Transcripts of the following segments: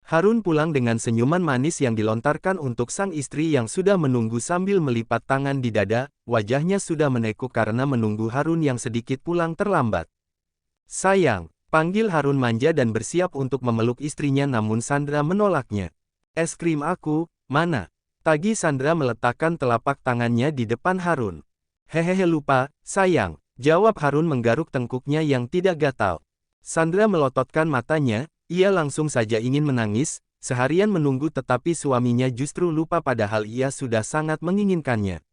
Harun pulang dengan senyuman manis yang dilontarkan untuk sang istri yang sudah menunggu sambil melipat tangan di dada, wajahnya sudah menekuk karena menunggu Harun yang sedikit pulang terlambat. Sayang, panggil Harun manja dan bersiap untuk memeluk istrinya namun Sandra menolaknya. Es krim aku, mana? Tagih Sandra meletakkan telapak tangannya di depan Harun. Hehehe lupa, sayang, jawab Harun menggaruk tengkuknya yang tidak gatal. Sandra melototkan matanya, ia langsung saja ingin menangis, seharian menunggu tetapi suaminya justru lupa padahal ia sudah sangat menginginkannya.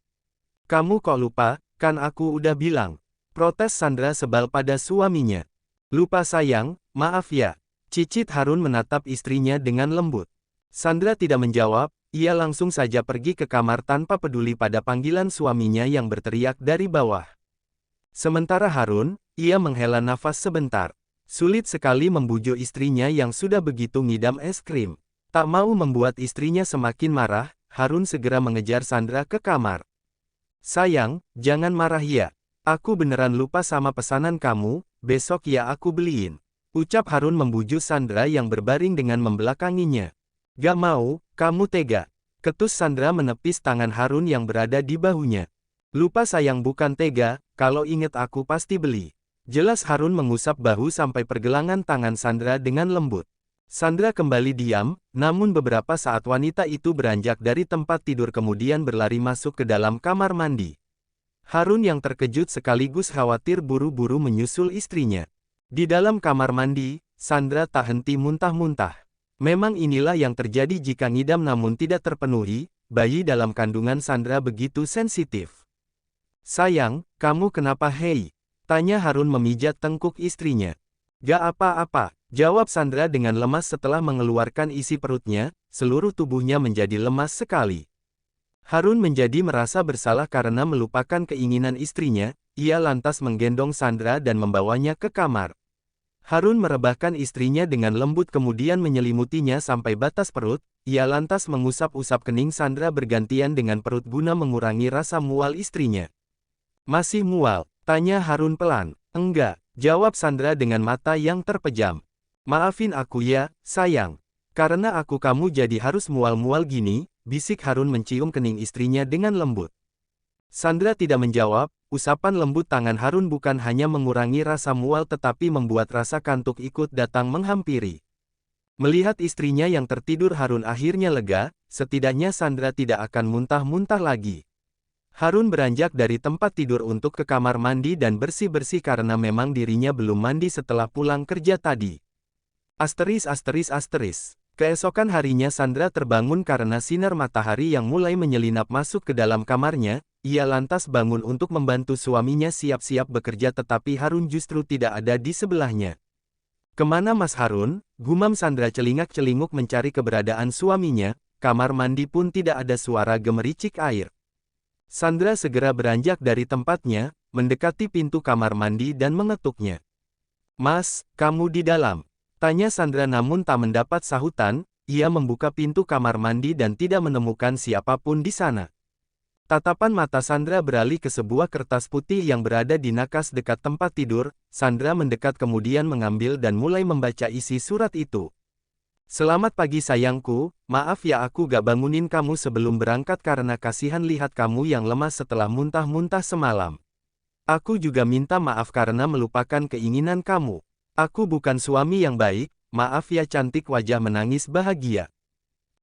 Kamu kok lupa, kan aku udah bilang. Protes Sandra sebal pada suaminya. Lupa sayang, maaf ya. Cicit Harun menatap istrinya dengan lembut. Sandra tidak menjawab, ia langsung saja pergi ke kamar tanpa peduli pada panggilan suaminya yang berteriak dari bawah. Sementara Harun, ia menghela nafas sebentar. Sulit sekali membujuk istrinya yang sudah begitu ngidam es krim. Tak mau membuat istrinya semakin marah, Harun segera mengejar Sandra ke kamar. Sayang, jangan marah ya. Aku beneran lupa sama pesanan kamu, besok ya aku beliin. Ucap Harun membujuk Sandra yang berbaring dengan membelakanginya. Gak mau, kamu tega. Ketus Sandra menepis tangan Harun yang berada di bahunya. Lupa sayang bukan tega, kalau inget aku pasti beli. Jelas Harun mengusap bahu sampai pergelangan tangan Sandra dengan lembut. Sandra kembali diam, namun beberapa saat wanita itu beranjak dari tempat tidur kemudian berlari masuk ke dalam kamar mandi. Harun yang terkejut sekaligus khawatir buru-buru menyusul istrinya. Di dalam kamar mandi, Sandra tak henti muntah-muntah. Memang inilah yang terjadi jika ngidam namun tidak terpenuhi, bayi dalam kandungan Sandra begitu sensitif. Sayang, kamu kenapa hei? Tanya Harun memijat tengkuk istrinya. Gak apa-apa, jawab Sandra dengan lemas setelah mengeluarkan isi perutnya, seluruh tubuhnya menjadi lemas sekali. Harun menjadi merasa bersalah karena melupakan keinginan istrinya, ia lantas menggendong Sandra dan membawanya ke kamar. Harun merebahkan istrinya dengan lembut kemudian menyelimutinya sampai batas perut, ia lantas mengusap-usap kening Sandra bergantian dengan perut guna mengurangi rasa mual istrinya. Masih mual? Tanya Harun pelan. Enggak, jawab Sandra dengan mata yang terpejam. Maafin aku ya, sayang. Karena aku kamu jadi harus mual-mual gini, bisik Harun mencium kening istrinya dengan lembut. Sandra tidak menjawab, usapan lembut tangan Harun bukan hanya mengurangi rasa mual tetapi membuat rasa kantuk ikut datang menghampiri. Melihat istrinya yang tertidur Harun akhirnya lega, setidaknya Sandra tidak akan muntah-muntah lagi. Harun beranjak dari tempat tidur untuk ke kamar mandi dan bersih-bersih karena memang dirinya belum mandi setelah pulang kerja tadi. Asteris. Keesokan harinya Sandra terbangun karena sinar matahari yang mulai menyelinap masuk ke dalam kamarnya, ia lantas bangun untuk membantu suaminya siap-siap bekerja tetapi Harun justru tidak ada di sebelahnya. Kemana Mas Harun? Gumam Sandra celingak-celinguk mencari keberadaan suaminya, kamar mandi pun tidak ada suara gemericik air. Sandra segera beranjak dari tempatnya, mendekati pintu kamar mandi dan mengetuknya. Mas, kamu di dalam? Tanya Sandra namun tak mendapat sahutan, ia membuka pintu kamar mandi dan tidak menemukan siapapun di sana. Tatapan mata Sandra beralih ke sebuah kertas putih yang berada di nakas dekat tempat tidur, Sandra mendekat kemudian mengambil dan mulai membaca isi surat itu. Selamat pagi sayangku, maaf ya aku gak bangunin kamu sebelum berangkat karena kasihan lihat kamu yang lemas setelah muntah-muntah semalam. Aku juga minta maaf karena melupakan keinginan kamu. Aku bukan suami yang baik, maaf ya cantik wajah menangis bahagia.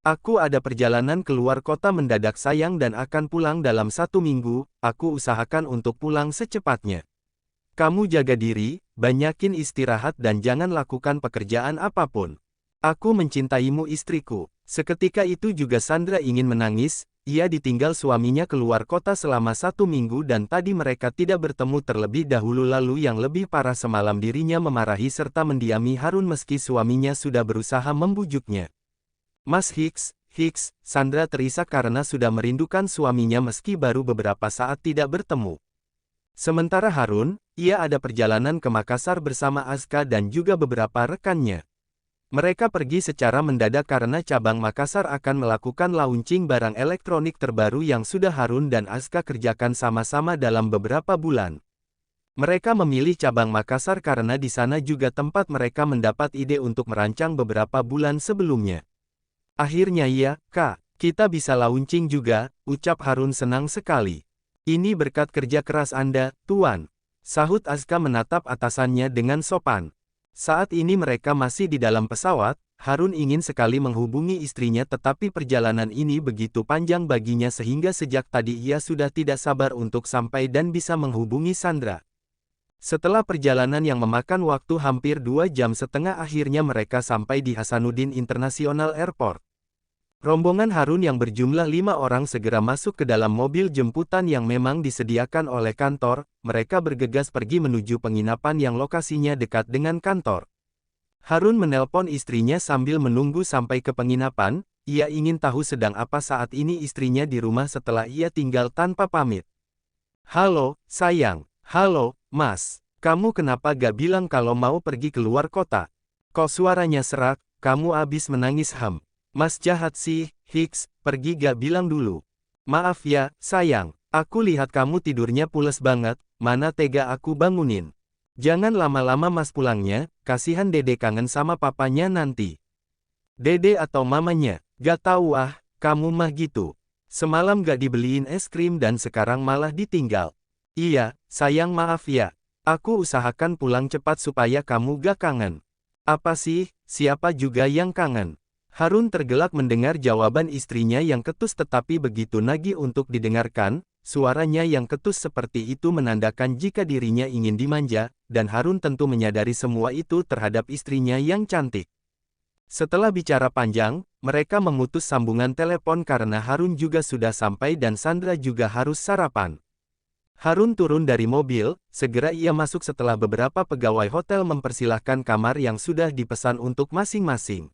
Aku ada perjalanan keluar kota mendadak sayang dan akan pulang dalam 1 minggu, aku usahakan untuk pulang secepatnya. Kamu jaga diri, banyakin istirahat dan jangan lakukan pekerjaan apapun. Aku mencintaimu istriku. Seketika itu juga Sandra ingin menangis, ia ditinggal suaminya keluar kota selama 1 minggu dan tadi mereka tidak bertemu terlebih dahulu lalu yang lebih parah semalam dirinya memarahi serta mendiami Harun meski suaminya sudah berusaha membujuknya. Mas Hicks, Sandra terisak karena sudah merindukan suaminya meski baru beberapa saat tidak bertemu. Sementara Harun, ia ada perjalanan ke Makassar bersama Azka dan juga beberapa rekannya. Mereka pergi secara mendadak karena cabang Makassar akan melakukan launching barang elektronik terbaru yang sudah Harun dan Azka kerjakan sama-sama dalam beberapa bulan. Mereka memilih cabang Makassar karena di sana juga tempat mereka mendapat ide untuk merancang beberapa bulan sebelumnya. Akhirnya ya, Kak, kita bisa launching juga, ucap Harun senang sekali. Ini berkat kerja keras Anda, Tuan. Sahut Azka menatap atasannya dengan sopan. Saat ini mereka masih di dalam pesawat, Harun ingin sekali menghubungi istrinya tetapi perjalanan ini begitu panjang baginya sehingga sejak tadi ia sudah tidak sabar untuk sampai dan bisa menghubungi Sandra. Setelah perjalanan yang memakan waktu hampir 2,5 jam akhirnya mereka sampai di Hasanuddin International Airport. Rombongan Harun yang berjumlah 5 orang segera masuk ke dalam mobil jemputan yang memang disediakan oleh kantor, mereka bergegas pergi menuju penginapan yang lokasinya dekat dengan kantor. Harun menelpon istrinya sambil menunggu sampai ke penginapan, ia ingin tahu sedang apa saat ini istrinya di rumah setelah ia tinggal tanpa pamit. Halo, sayang. Halo, Mas. Kamu kenapa gak bilang kalau mau pergi keluar kota? Kok suaranya serak, kamu abis menangis ham. Mas jahat sih, Hicks, pergi gak bilang dulu. Maaf ya, sayang. Aku lihat kamu tidurnya pules banget, mana tega aku bangunin. Jangan lama-lama Mas pulangnya, kasihan Dede kangen sama papanya nanti. Dede atau mamanya, gak tahu ah, kamu mah gitu. Semalam gak dibeliin es krim dan sekarang malah ditinggal. Iya, sayang maaf ya. Aku usahakan pulang cepat supaya kamu gak kangen. Apa sih, siapa juga yang kangen? Harun tergelak mendengar jawaban istrinya yang ketus tetapi begitu nagih untuk didengarkan. Suaranya yang ketus seperti itu menandakan jika dirinya ingin dimanja, dan Harun tentu menyadari semua itu terhadap istrinya yang cantik. Setelah bicara panjang, mereka memutus sambungan telepon karena Harun juga sudah sampai dan Sandra juga harus sarapan. Harun turun dari mobil, segera ia masuk setelah beberapa pegawai hotel mempersilahkan kamar yang sudah dipesan untuk masing-masing.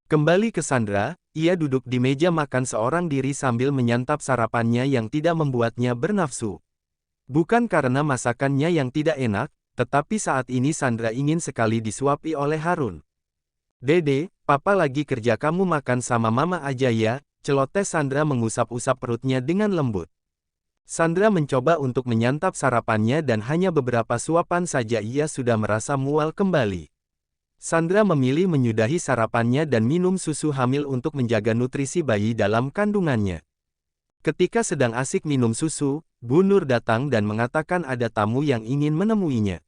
Kembali ke Sandra, ia duduk di meja makan seorang diri sambil menyantap sarapannya yang tidak membuatnya bernafsu. Bukan karena masakannya yang tidak enak, tetapi saat ini Sandra ingin sekali disuapi oleh Harun. Dede, papa lagi kerja kamu makan sama mama aja ya, celoteh Sandra mengusap-usap perutnya dengan lembut. Sandra mencoba untuk menyantap sarapannya dan hanya beberapa suapan saja ia sudah merasa mual kembali. Sandra memilih menyudahi sarapannya dan minum susu hamil untuk menjaga nutrisi bayi dalam kandungannya. Ketika sedang asik minum susu, Bu Nur datang dan mengatakan ada tamu yang ingin menemuinya.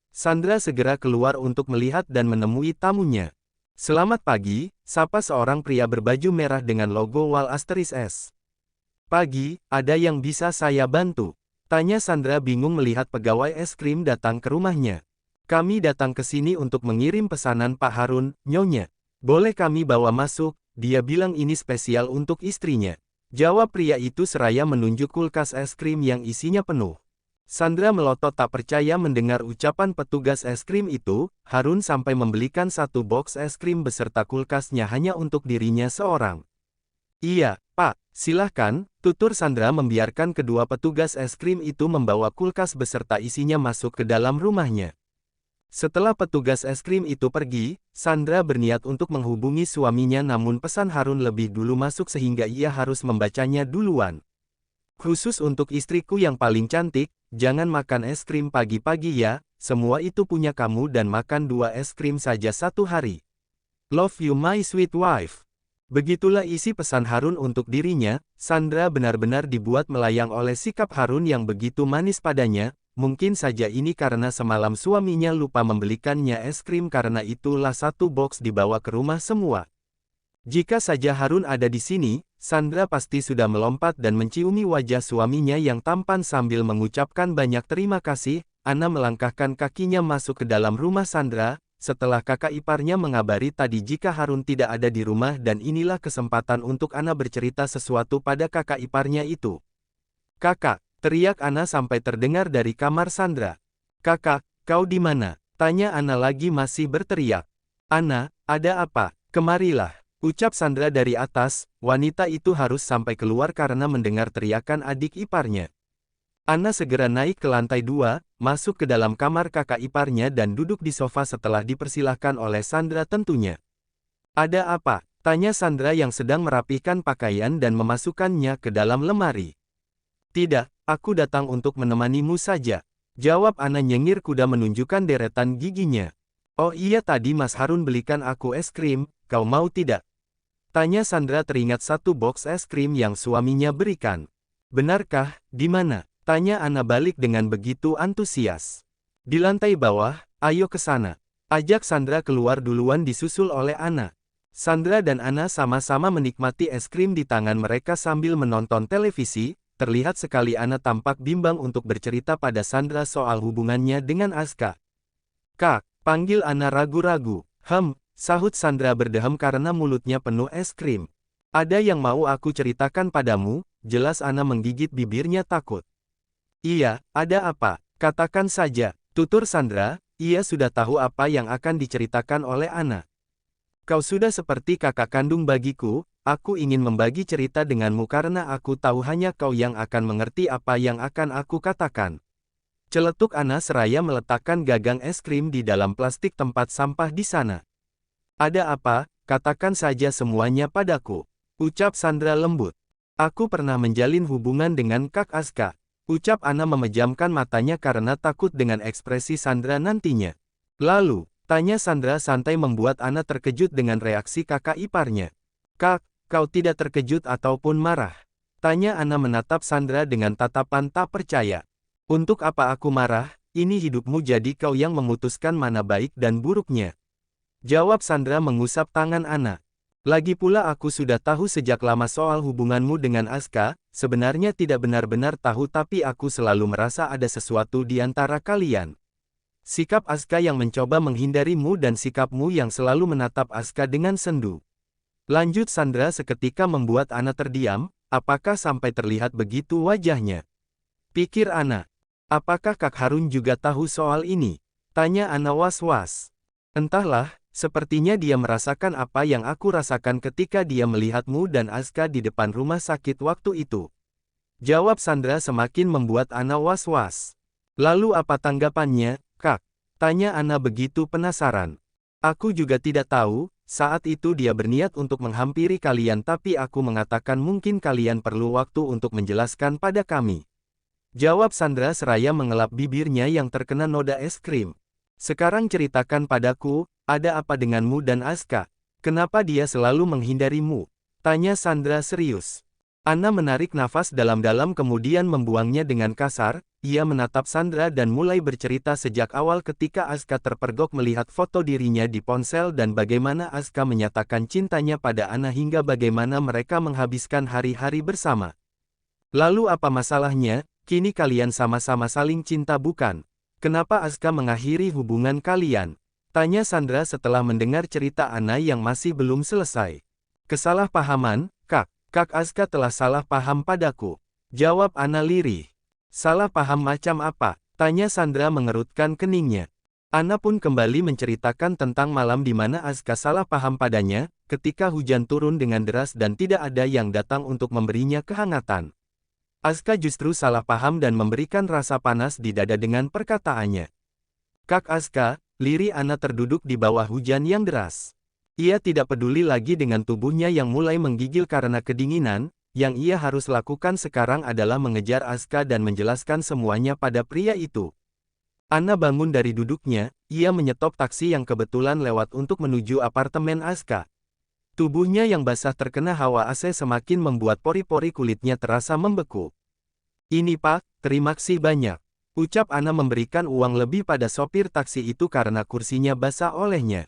Sandra segera keluar untuk melihat dan menemui tamunya. Selamat pagi, sapa seorang pria berbaju merah dengan logo Wall Asterisk S. Pagi, ada yang bisa saya bantu? Tanya Sandra bingung melihat pegawai es krim datang ke rumahnya. Kami datang ke sini untuk mengirim pesanan Pak Harun, Nyonya. Boleh kami bawa masuk? Dia bilang ini spesial untuk istrinya. Jawab pria itu seraya menunjuk kulkas es krim yang isinya penuh. Sandra melotot tak percaya mendengar ucapan petugas es krim itu, Harun sampai membelikan 1 box es krim beserta kulkasnya hanya untuk dirinya seorang. Iya, Pak, silahkan, tutur Sandra membiarkan kedua petugas es krim itu membawa kulkas beserta isinya masuk ke dalam rumahnya. Setelah petugas es krim itu pergi, Sandra berniat untuk menghubungi suaminya namun pesan Harun lebih dulu masuk sehingga ia harus membacanya duluan. Khusus untuk istriku yang paling cantik, jangan makan es krim pagi-pagi ya, semua itu punya kamu dan makan 2 es krim saja 1 hari. Love you my sweet wife. Begitulah isi pesan Harun untuk dirinya, Sandra benar-benar dibuat melayang oleh sikap Harun yang begitu manis padanya. Mungkin saja ini karena semalam suaminya lupa membelikannya es krim karena itulah 1 box dibawa ke rumah semua. Jika saja Harun ada di sini, Sandra pasti sudah melompat dan menciumi wajah suaminya yang tampan sambil mengucapkan banyak terima kasih. Ana melangkahkan kakinya masuk ke dalam rumah Sandra, setelah kakak iparnya mengabari tadi jika Harun tidak ada di rumah dan inilah kesempatan untuk Ana bercerita sesuatu pada kakak iparnya itu. Kakak, teriak Ana sampai terdengar dari kamar Sandra. Kakak, kau di mana? Tanya Ana lagi masih berteriak. Ana, ada apa? Kemarilah. Ucap Sandra dari atas, wanita itu harus sampai keluar karena mendengar teriakan adik iparnya. Ana segera naik ke lantai 2, masuk ke dalam kamar kakak iparnya dan duduk di sofa setelah dipersilahkan oleh Sandra tentunya. Ada apa? Tanya Sandra yang sedang merapihkan pakaian dan memasukkannya ke dalam lemari. Tidak, aku datang untuk menemanimu saja. Jawab Ana nyengir kuda menunjukkan deretan giginya. Oh iya tadi Mas Harun belikan aku es krim, kau mau tidak? Tanya Sandra teringat satu box es krim yang suaminya berikan. Benarkah, di mana? Tanya Ana balik dengan begitu antusias. Di lantai bawah, ayo ke sana. Ajak Sandra keluar duluan disusul oleh Ana. Sandra dan Ana sama-sama menikmati es krim di tangan mereka sambil menonton televisi. Terlihat sekali Ana tampak bimbang untuk bercerita pada Sandra soal hubungannya dengan Aska. Kak, panggil Ana ragu-ragu. Sahut Sandra berdehem karena mulutnya penuh es krim. Ada yang mau aku ceritakan padamu, jelas Ana menggigit bibirnya takut. Iya, ada apa? Katakan saja, tutur Sandra, ia sudah tahu apa yang akan diceritakan oleh Ana. Kau sudah seperti kakak kandung bagiku, aku ingin membagi cerita denganmu karena aku tahu hanya kau yang akan mengerti apa yang akan aku katakan. Celetuk Ana seraya meletakkan gagang es krim di dalam plastik tempat sampah di sana. Ada apa, katakan saja semuanya padaku. Ucap Sandra lembut. Aku pernah menjalin hubungan dengan Kak Aska. Ucap Ana memejamkan matanya karena takut dengan ekspresi Sandra nantinya. Lalu, tanya Sandra santai membuat Ana terkejut dengan reaksi kakak iparnya. Kak, kau tidak terkejut ataupun marah? Tanya Ana menatap Sandra dengan tatapan tak percaya. Untuk apa aku marah? Ini hidupmu jadi kau yang memutuskan mana baik dan buruknya. Jawab Sandra mengusap tangan Ana. Lagi pula aku sudah tahu sejak lama soal hubunganmu dengan Aska, sebenarnya tidak benar-benar tahu tapi aku selalu merasa ada sesuatu di antara kalian. Sikap Aska yang mencoba menghindarimu dan sikapmu yang selalu menatap Aska dengan sendu. Lanjut Sandra seketika membuat Ana terdiam, apakah sampai terlihat begitu wajahnya? Pikir Ana. Apakah Kak Harun juga tahu soal ini? Tanya Ana was-was. Entahlah, sepertinya dia merasakan apa yang aku rasakan ketika dia melihatmu dan Aska di depan rumah sakit waktu itu. Jawab Sandra semakin membuat Ana was-was. Lalu apa tanggapannya, Kak? Tanya Ana begitu penasaran. Aku juga tidak tahu, saat itu dia berniat untuk menghampiri kalian tapi aku mengatakan mungkin kalian perlu waktu untuk menjelaskan pada kami. Jawab Sandra seraya mengelap bibirnya yang terkena noda es krim. Sekarang ceritakan padaku, ada apa denganmu dan Aska? Kenapa dia selalu menghindarimu? Tanya Sandra serius. Ana menarik nafas dalam-dalam kemudian membuangnya dengan kasar. Ia menatap Sandra dan mulai bercerita sejak awal ketika Aska terpergok melihat foto dirinya di ponsel dan bagaimana Aska menyatakan cintanya pada Ana hingga bagaimana mereka menghabiskan hari-hari bersama. Lalu apa masalahnya? Kini kalian sama-sama saling cinta bukan? Kenapa Aska mengakhiri hubungan kalian? Tanya Sandra setelah mendengar cerita Ana yang masih belum selesai. Kesalahpahaman, Kak. Kak Aska telah salah paham padaku. Jawab Ana lirih. Salah paham macam apa? Tanya Sandra mengerutkan keningnya. Ana pun kembali menceritakan tentang malam di mana Aska salah paham padanya, ketika hujan turun dengan deras dan tidak ada yang datang untuk memberinya kehangatan. Aska justru salah paham dan memberikan rasa panas di dada dengan perkataannya. Kak Aska, lirih Ana terduduk di bawah hujan yang deras. Ia tidak peduli lagi dengan tubuhnya yang mulai menggigil karena kedinginan, yang ia harus lakukan sekarang adalah mengejar Aska dan menjelaskan semuanya pada pria itu. Ana bangun dari duduknya, ia menyetop taksi yang kebetulan lewat untuk menuju apartemen Aska. Tubuhnya yang basah terkena hawa AC semakin membuat pori-pori kulitnya terasa membeku. Ini Pak, terima kasih banyak. Ucap Ana memberikan uang lebih pada sopir taksi itu karena kursinya basah olehnya.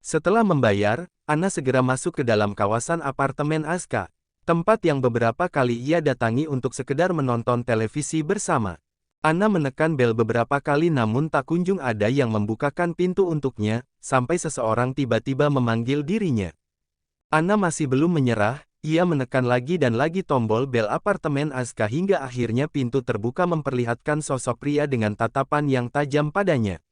Setelah membayar, Ana segera masuk ke dalam kawasan apartemen Aska, tempat yang beberapa kali ia datangi untuk sekedar menonton televisi bersama. Ana menekan bel beberapa kali namun tak kunjung ada yang membukakan pintu untuknya, sampai seseorang tiba-tiba memanggil dirinya. Ana masih belum menyerah, ia menekan lagi dan lagi tombol bel apartemen Aska hingga akhirnya pintu terbuka memperlihatkan sosok pria dengan tatapan yang tajam padanya.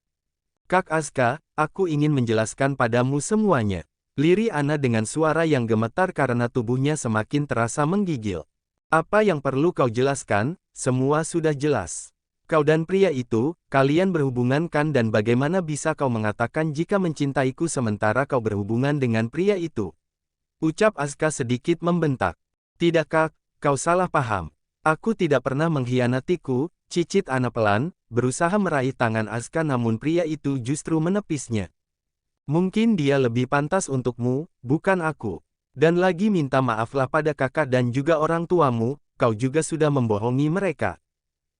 Kak Aska, aku ingin menjelaskan padamu semuanya. Lirih Ana dengan suara yang gemetar karena tubuhnya semakin terasa menggigil. Apa yang perlu kau jelaskan? Semua sudah jelas. Kau dan pria itu, kalian berhubungan kan dan bagaimana bisa kau mengatakan jika mencintaiku sementara kau berhubungan dengan pria itu? Ucap Aska sedikit membentak. Tidak Kak, kau salah paham. Aku tidak pernah mengkhianatiku, Cicit Ana pelan, berusaha meraih tangan Aska namun pria itu justru menepisnya. Mungkin dia lebih pantas untukmu, bukan aku. Dan lagi minta maaflah pada kakak dan juga orang tuamu, kau juga sudah membohongi mereka.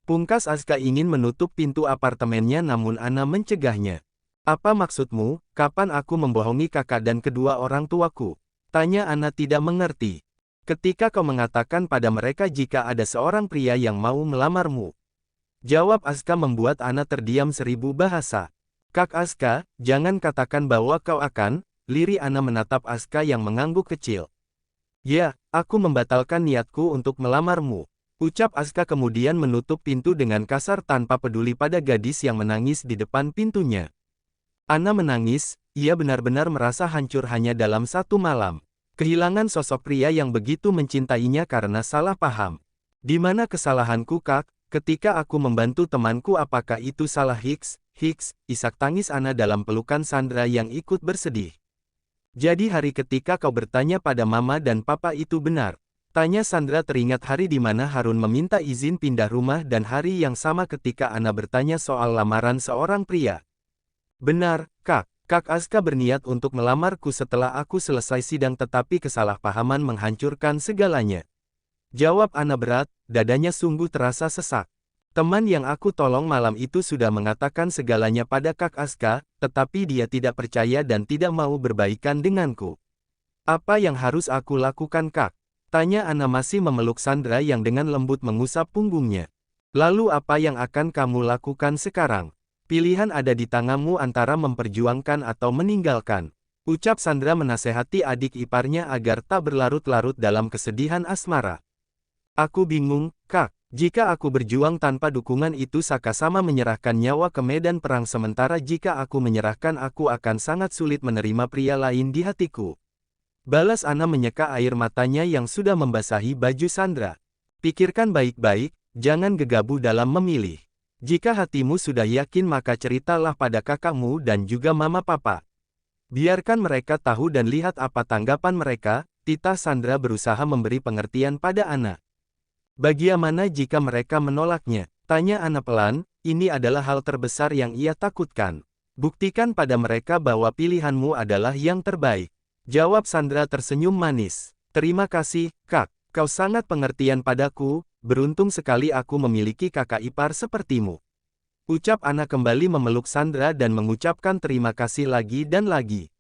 Pungkas Aska ingin menutup pintu apartemennya namun Ana mencegahnya. Apa maksudmu, kapan aku membohongi kakak dan kedua orang tuaku? Tanya Ana tidak mengerti. Ketika kau mengatakan pada mereka jika ada seorang pria yang mau melamarmu. Jawab Aska membuat Ana terdiam 1000 bahasa. Kak Aska, jangan katakan bahwa kau akan, lirih Ana menatap Aska yang mengangguk kecil. Ya, aku membatalkan niatku untuk melamarmu. Ucap Aska kemudian menutup pintu dengan kasar tanpa peduli pada gadis yang menangis di depan pintunya. Ana menangis, ia benar-benar merasa hancur hanya dalam satu malam. Kehilangan sosok pria yang begitu mencintainya karena salah paham. Di mana kesalahanku kak? Ketika aku membantu temanku apakah itu salah Hicks? Isak tangis Ana dalam pelukan Sandra yang ikut bersedih. Jadi hari ketika kau bertanya pada mama dan papa itu benar. Tanya Sandra teringat hari di mana Harun meminta izin pindah rumah dan hari yang sama ketika Ana bertanya soal lamaran seorang pria. Benar, kak. Kak Aska berniat untuk melamarku setelah aku selesai sidang tetapi kesalahpahaman menghancurkan segalanya. Jawab Ana berat, dadanya sungguh terasa sesak. Teman yang aku tolong malam itu sudah mengatakan segalanya pada Kak Aska, tetapi dia tidak percaya dan tidak mau berbaikan denganku. Apa yang harus aku lakukan kak? Tanya Ana masih memeluk Sandra yang dengan lembut mengusap punggungnya. Lalu apa yang akan kamu lakukan sekarang? Pilihan ada di tanganmu antara memperjuangkan atau meninggalkan. Ucap Sandra menasehati adik iparnya agar tak berlarut-larut dalam kesedihan asmara. Aku bingung, kak. Jika aku berjuang tanpa dukungan itu sama menyerahkan nyawa ke medan perang sementara jika aku menyerahkan aku akan sangat sulit menerima pria lain di hatiku. Balas Ana menyeka air matanya yang sudah membasahi baju Sandra. Pikirkan baik-baik, jangan gegabah dalam memilih. Jika hatimu sudah yakin maka ceritalah pada kakakmu dan juga mama papa. Biarkan mereka tahu dan lihat apa tanggapan mereka, titah Sandra berusaha memberi pengertian pada Ana. Bagaimana jika mereka menolaknya? Tanya Ana pelan, ini adalah hal terbesar yang ia takutkan. Buktikan pada mereka bahwa pilihanmu adalah yang terbaik. Jawab Sandra tersenyum manis. Terima kasih, kak. Kau sangat pengertian padaku, beruntung sekali aku memiliki kakak ipar sepertimu. Ucap Ana kembali memeluk Sandra dan mengucapkan terima kasih lagi dan lagi.